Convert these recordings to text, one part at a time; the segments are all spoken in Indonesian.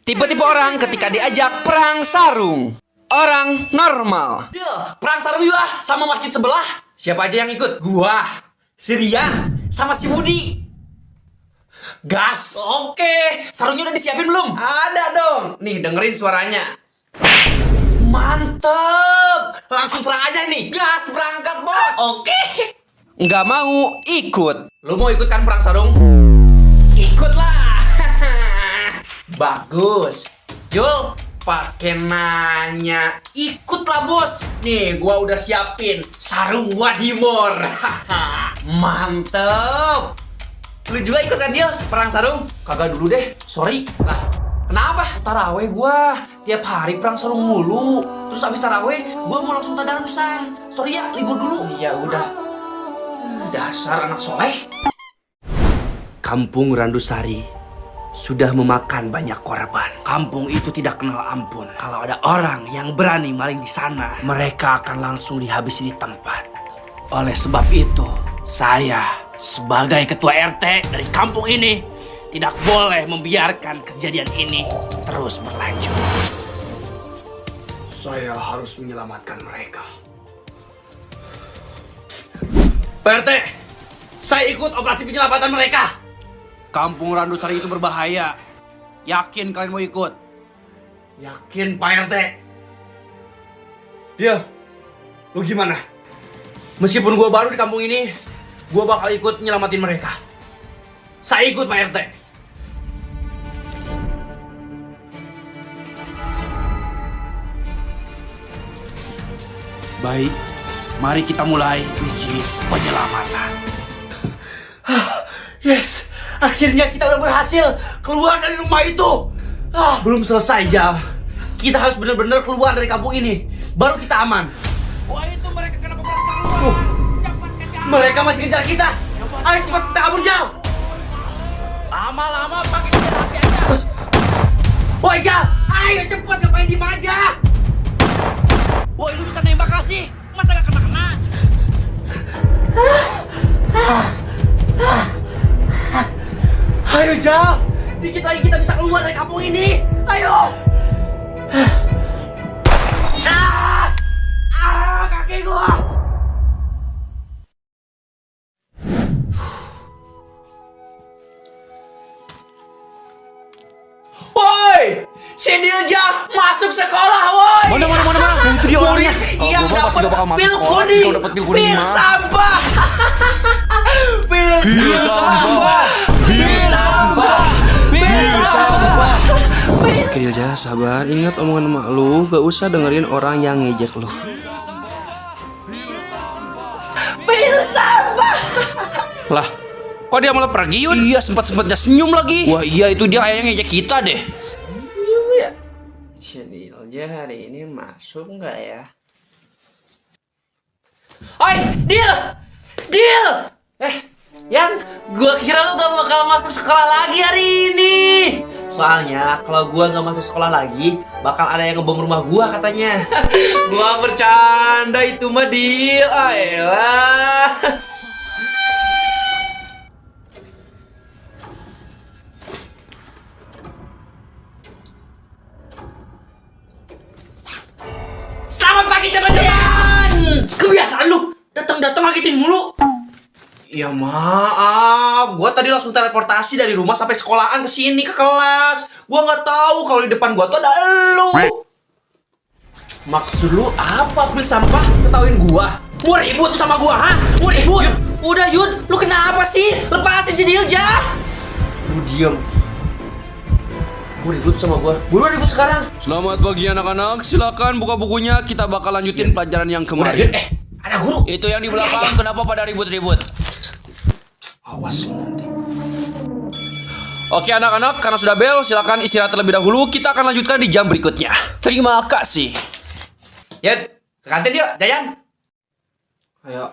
Tipe-tipe orang ketika diajak perang sarung. Orang normal. Perang sarung yuk ah, sama masjid sebelah. Siapa aja yang ikut? Gua, si Rian, sama si Budi. Gas. Oke, sarungnya udah disiapin belum? Ada dong. Nih, dengerin suaranya. Mantep. Langsung serang aja nih. Gas, berangkat bos. Oke. Nggak mau ikut. Lu mau ikut kan perang sarung? Ikutlah. Bagus. Jul, pakai nanya. Ikutlah bos. Nih, gua udah siapin sarung Wadimor. Mantep. Lu juga ikut kan Dil? Perang sarung? Kagak dulu deh, sorry. Lah, kenapa? Taraweh gua. Tiap hari perang sarung mulu. Terus abis taraweh, gua mau langsung tadarusan. Sorry ya, libur dulu. Iya udah. Dasar anak soleh. Kampung Randusari sudah memakan banyak korban. Kampung itu tidak kenal ampun. Kalau ada orang yang berani maling di sana, mereka akan langsung dihabisi di tempat. Oleh sebab itu, saya sebagai ketua RT dari kampung ini tidak boleh membiarkan kejadian ini terus berlanjut. Saya harus menyelamatkan mereka. Pak RT, saya ikut operasi penyelamatan mereka. Kampung Randusari itu berbahaya. Yakin kalian mau ikut? Yakin Pak RT. Iya, lu gimana? Meskipun gua baru di kampung ini, gua bakal ikut nyelamatin mereka. Saya ikut Pak RT. Baik, mari kita mulai misi penyelamatan. Yes, akhirnya kita udah berhasil keluar dari rumah itu. Belum selesai, Jal. Kita harus benar-benar keluar dari kampung ini. Baru kita aman. Wah, itu mereka kenapa pada keluar? Cepat kejar. Mereka masih kejar kita. Ayo cepat kita kabur, Jal. Lama-lama pakai senjata api aja. Woi, Jal. Ayo cepat, ngapain diem aja? Woi, lu bisa nembak kasih. Masa gak kena-kena? Ayo, Jal. Dikit lagi kita bisa keluar dari kampung ini. Ayo. Kaki gua. Woi, si Dilja masuk sekolah, woi. Mana? Oh, itu dia orangnya. Yang dapat pil kuning, pil sampah. Pil sampah. Oke Dilja, sabar. Ingat omongan emak lu. Gak usah dengerin orang yang ngejek lu. Pil sampah. Lah, kok dia malah pergi, Yun? Iya, sempat-sempatnya senyum lagi. Wah iya, itu dia kayaknya ngejek kita deh. Senyum ya. Si Dilja hari ini masuk nggak ya? Oi, Dil! Yan, gua kira lu gak bakal masuk sekolah lagi hari ini. Soalnya kalau gua gak masuk sekolah lagi, bakal ada yang ngebom rumah gua katanya. Gua bercanda itu mah, Dil. Ayolah. Selamat pagi teman-teman. Kebiasaan lu datang ngagetin mulu. Ya maaf, gua tadi langsung teleportasi dari rumah sampai sekolahan ke sini ke kelas. Gua nggak tahu kalau di depan gua tuh ada elu. Maksud lu apa, pil sampah? Ketahuin gua. Mau ribut sama gua, ha? Mau ribut? Udah, Yud, lu kenapa sih? Lepasin si Dilja. Lu diam. Mau ribut sama gua. Buruan ribut sekarang. Selamat pagi anak-anak. Silakan buka bukunya. Kita bakal lanjutin pelajaran yang kemarin. Ada guru. Itu yang di belakang. Kenapa pada ribut-ribut? Awas nanti. Oke anak-anak, karena sudah bel, silakan istirahat terlebih dahulu. Kita akan lanjutkan di jam berikutnya. Terima kasih. Yan, ke kantin yuk, Jayan. Ayo.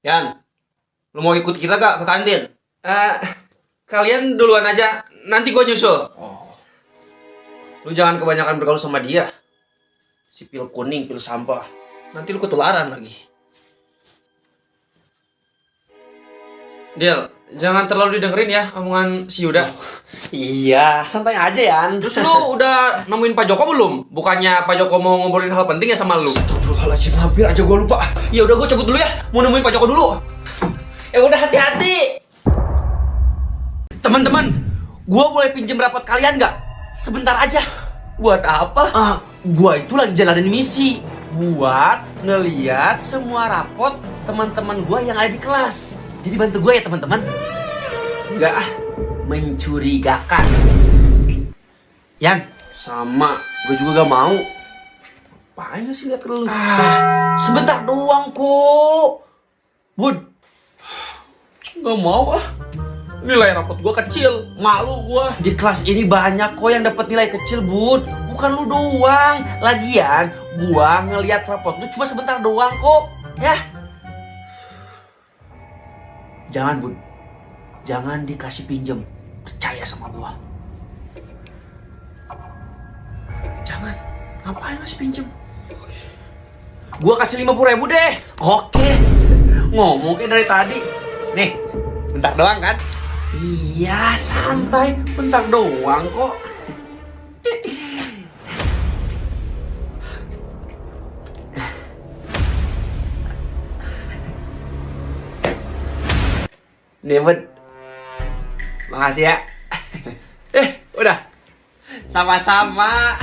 Yan, lu mau ikut kita gak ke kantin? Kalian duluan aja, nanti gue nyusul. Lu jangan kebanyakan bergaul sama dia. Si pil kuning, pil sampah. Nanti lu ketularan lagi. Del, jangan terlalu didengerin ya omongan si Yuda. Iya, santai aja Yan. Terus lu udah nemuin Pak Joko belum? Bukannya Pak Joko mau ngobrolin hal penting ya sama lu? Astagfirullahaladzim, hampir aja gue lupa. Ya udah gue cabut dulu ya. Mau nemuin Pak Joko dulu. Ya udah hati-hati. Teman-teman, gua boleh pinjem rapot kalian nggak? Sebentar aja. Buat apa? Gua itu lagi jalanin misi. Buat ngeliat semua rapot teman-teman gua yang ada di kelas. Jadi bantu gua ya teman-teman. Enggak mencurigakan. Yan, sama. Gue juga gak mau. Apaan sih liat ke lu? Sebentar doang kok. Bud, gak mau Nilai rapot gue kecil, malu gue. Di kelas ini banyak kok yang dapat nilai kecil, Bud. Bukan lu doang. Lagian, gue ngeliat rapot lu cuma sebentar doang kok. Ya. Jangan, Bud. Jangan dikasih pinjem. Percaya sama gue. Jangan. Ngapain kasih pinjem? Gue kasih 50.000 deh. Oke. Ngomong kayak dari tadi. Nih, bentar doang kan? Iya, santai. Bentar doang kok. Nih, Bud. Makasih ya. Udah. Sama-sama.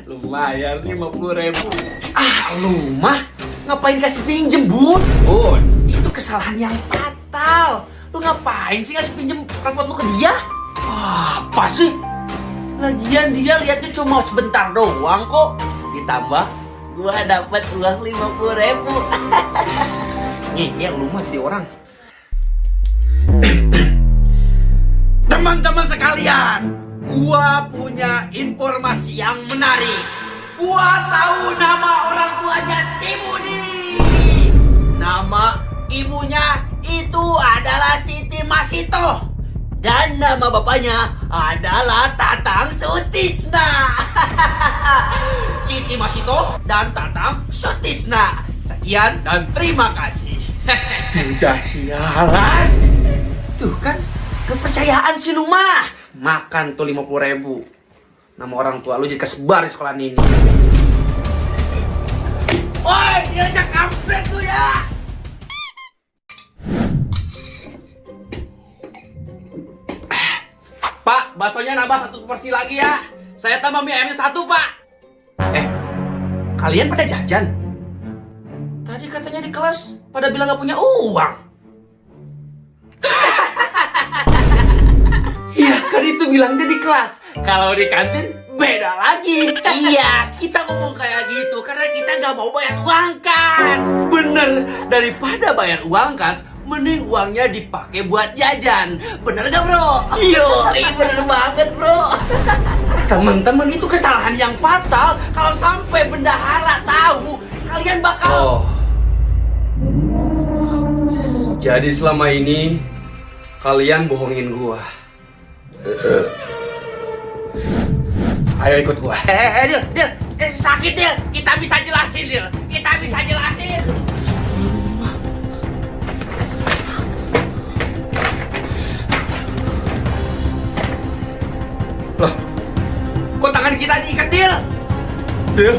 Lumayan 50.000. Lu mah ngapain kasih pinjem, Bud? Bud, itu kesalahan yang fatal. Lu ngapain sih kasih pinjem rapot lu ke dia? Apa sih? Lagian dia liatnya cuma sebentar doang kok. Ditambah gua dapat uang 50.000. Nih, lu mah jadi orang. Teman-teman sekalian, gua punya informasi yang menarik. Gua tahu nama orang tuanya si Budi. Nama ibunya itu adalah Siti Masito. Dan nama bapaknya adalah Tatang Sutisna. Siti Masito dan Tatang Sutisna. Sekian dan terima kasih. Udah sialan. Tuh kan, kepercayaan si lu mah. Makan tuh 50.000. Nama orang tua lu jadi kesebar di sekolah ini. Woi, diajak kampret lu ya. Pak, baksonya nambah 1 porsi lagi ya. Saya tambah mie ayamnya 1, Pak. Kalian pada jajan? Tadi katanya di kelas pada bilang gak punya uang. Iya, kan itu bilangnya di kelas. Kalau di kantin beda lagi. Iya, kita ngomong kayak gitu karena kita nggak mau bayar uang kas. Bener, daripada bayar uang kas, mending uangnya dipakai buat jajan. Bener gak, bro? Iya, bener banget, bro. Teman-teman, itu kesalahan yang fatal. Kalau sampai bendahara tahu, kalian bakal... Jadi selama ini kalian bohongin gua. Ayo ikut gua. Dil, sakit Dil. Kita bisa jelasin Dil. Kita bisa jelasin. Lah, kok tangan kita diikat Dil? Dil,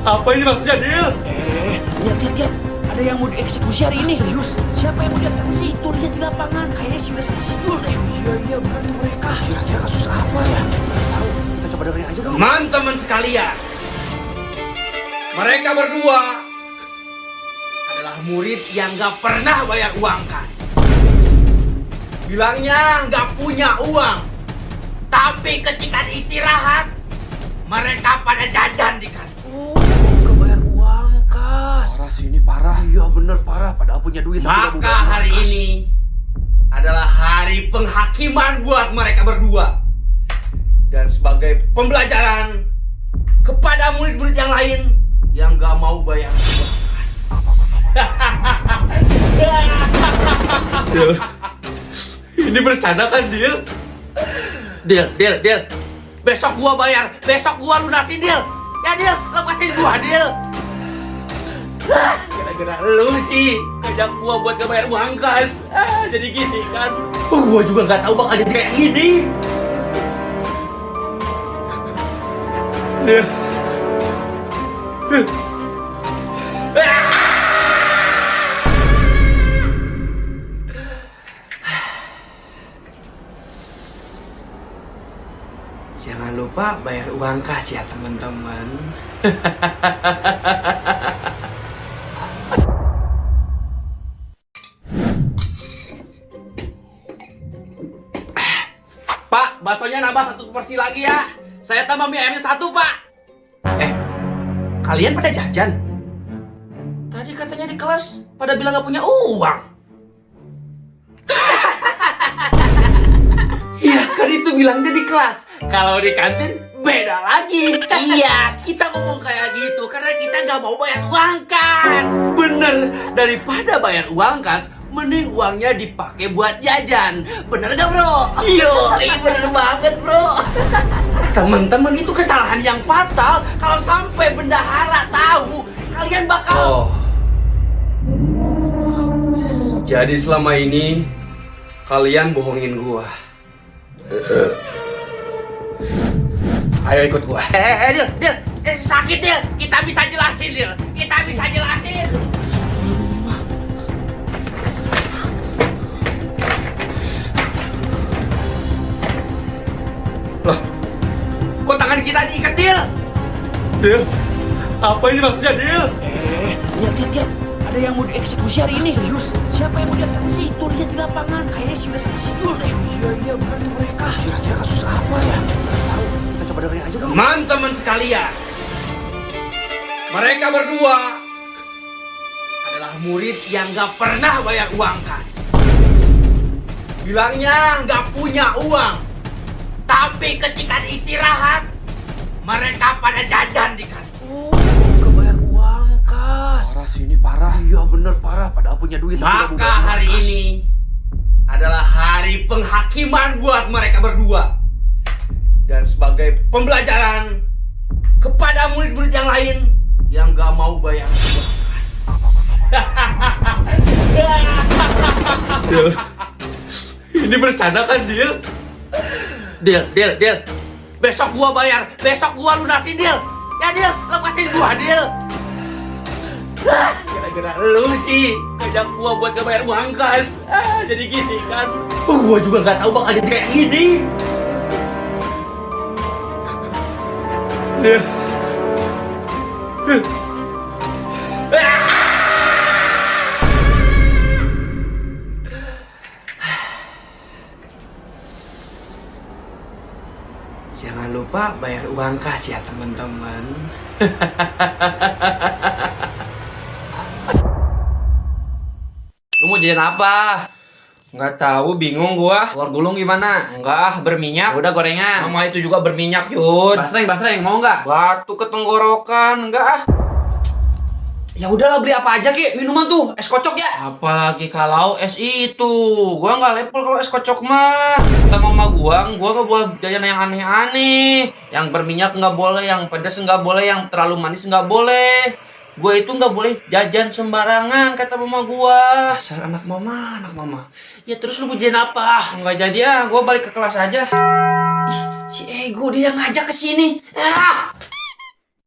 apa ini maksudnya Dil? Lihat. Ada yang mau dieksekusi hari ini. Serius? Siapa yang mau dieksekusi? Itu lihat di lapangan. Kayaknya si Uda sama si Jul deh. Iya, berarti mereka. Kira-kira kasus apa ya? Tahu. Kita coba dengerin aja dong. Teman-teman sekalian, mereka berdua adalah murid yang gak pernah bayar uang kas. Bilangnya gak punya uang. Tapi ketika istirahat, mereka pada jajan di kantin. Oh, gak bayar uang kas. Parah sih ini, parah. Iya bener parah. Padahal punya duit. Maka hari ini adalah hari penghakiman buat mereka berdua. Dan sebagai pembelajaran kepada murid-murid yang lain yang gak mau bayar uang kas. Ini bercanda kan, Dil? Dil. Besok gua bayar, besok gua lunasin, Dil. Ya, Dil, lepasin gua, Dil. gara-gara lu sih ngajak gua buat ngebayar uang kas. Jadi gini kan. Gua juga nggak tahu bakal jadi kayak gini. Jangan lupa bayar uang kas ya teman-teman. Pak, baksonya nambah 1 porsi lagi ya. Saya tambah mie ayamnya 1, Pak. Kalian pada jajan? Tadi katanya di kelas pada bilang gak punya uang. Iya, kan itu bilangnya di kelas. Kalau di kantin beda lagi. Iya, kita ngomong kayak gitu karena kita nggak mau bayar uang kas. Bener, daripada bayar uang kas, mending uangnya dipakai buat jajan. Bener gak bro? Iya, bener banget bro. Teman-teman, itu kesalahan yang fatal. Kalau sampai bendahara tahu, kalian bakal... Jadi selama ini kalian bohongin gua. Ayo ikut gua. Dil, sakit Dil. Kita bisa jelasin Dil. Kita bisa jelasin. Lah, kok tangan kita diikat Dil? Dil, apa ini maksudnya Dil? Lihat. Ada yang mau dieksekusi hari ini. Serius? Siapa yang mau dieksekusi? Itu lihat di lapangan. Kayaknya sih udah sama si Jul deh. Iya, benar tuh mereka. Kira-kira kasus apa ya? Tahu. Kita coba dengerin aja dong. Teman-teman sekalian, mereka berdua adalah murid yang gak pernah bayar uang kas. Bilangnya gak punya uang. Tapi ketika istirahat, mereka pada jajan di kantin. Oh, gak bayar uang kas. Parah sih ini, parah. Iya bener parah. Padahal punya duit tapi gak mau Maka bayar uang hari kas. ini adalah hari penghakiman buat mereka berdua. Dan sebagai pembelajaran kepada murid-murid yang lain yang gak mau bayar uang kas. Dil, ini bercanda kan Dil? Dil. Besok gua bayar, besok gua lunasin Dil. Ya Dil, lepasin gua Dil. Gara-gara lu sih ngajak gua buat ngebayar uang kas. Jadi gini kan. Gua juga nggak tahu bakal jadi kayak gini. Jangan lupa bayar uang kas ya teman-teman. Lu mau jajan apa? Nggak tahu, bingung gua. Telur gulung gimana? Enggak, berminyak. Udah gorengan. Mama itu juga berminyak, Yud. Basreng, mau nggak? Batu ke tenggorokan, enggak ah. Ya udahlah, beli apa aja Ki, minuman tuh, es kocok ya. Apalagi kalau es itu, gua nggak level kalau es kocok mah. Sama mama gua nggak boleh jajan yang aneh-aneh. Yang berminyak nggak boleh, yang pedas nggak boleh, yang terlalu manis nggak boleh. Gue itu nggak boleh jajan sembarangan, kata mama gua. Dasar anak mama. Ya terus lu mau jajan apa? Nggak jadi ah, gua balik ke kelas aja. Ih, si Ego dia ngajak ke sini.